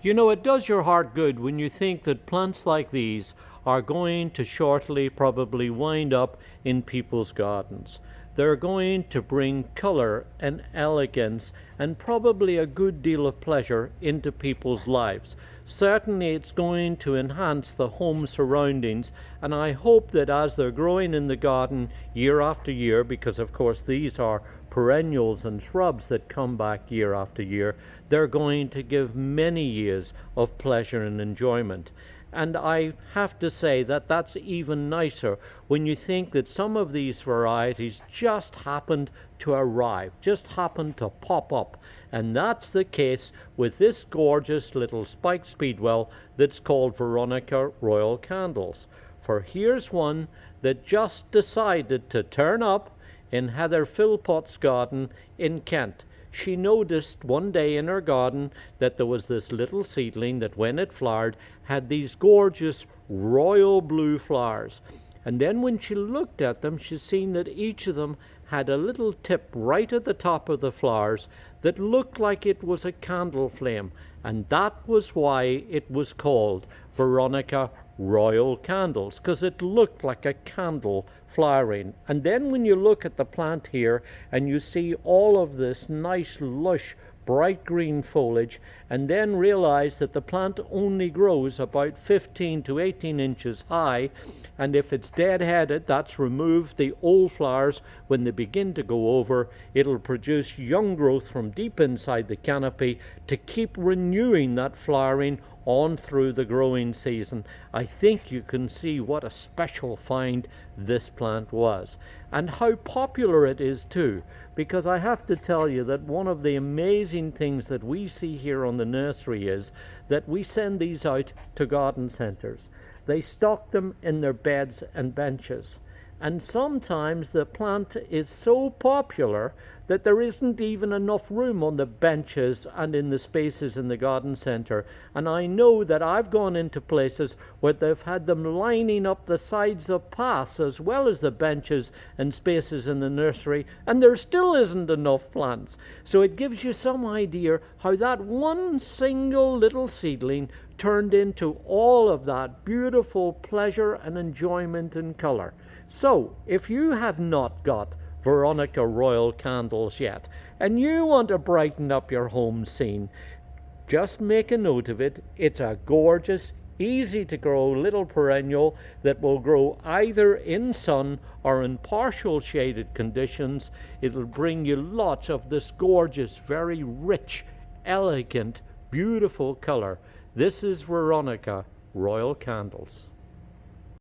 You know, it does your heart good when you think that plants like these are going to shortly probably wind up in people's gardens. They're going to bring color and elegance and probably a good deal of pleasure into people's lives. Certainly it's going to enhance the home surroundings, and I hope that as they're growing in the garden year after year, because of course these are perennials and shrubs that come back year after year, they're going to give many years of pleasure and enjoyment. And I have to say that that's even nicer when you think that some of these varieties just happened to arrive, just happened to pop up. And that's the case with this gorgeous little spiked Speedwell that's called Veronica Royal Candles. For here's one that just decided to turn up in Heather Philpott's garden in Kent. She noticed one day in her garden that there was this little seedling that when it flowered had these gorgeous royal blue flowers. And then when she looked at them, she seen that each of them had a little tip right at the top of the flowers that looked like it was a candle flame. And that was why it was called Veronica Royal Candles, because it looked like a candle flowering. And then when you look at the plant here and you see all of this nice lush bright green foliage, and then realize that the plant only grows about 15 to 18 inches high, and if it's dead-headed, that's removed the old flowers. When they begin to go over, it'll produce young growth from deep inside the canopy to keep renewing that flowering on through the growing season. I think you can see what a special find this plant was, and how popular it is too, because I have to tell you that one of the amazing things that we see here on the nursery is that we send these out to garden centres. They stock them in their beds and benches, and sometimes the plant is so popular that there isn't even enough room on the benches and in the spaces in the garden centre. And I know that I've gone into places where they've had them lining up the sides of paths as well as the benches and spaces in the nursery, and there still isn't enough plants. So it gives you some idea how that one single little seedling turned into all of that beautiful pleasure and enjoyment and colour. So if you have not got Veronica Royal Candles yet, and you want to brighten up your home scene, just make a note of it. It's a gorgeous, easy to grow little perennial that will grow either in sun or in partial shaded conditions. It'll bring you lots of this gorgeous, very rich, elegant, beautiful color. This is Veronica Royal Candles.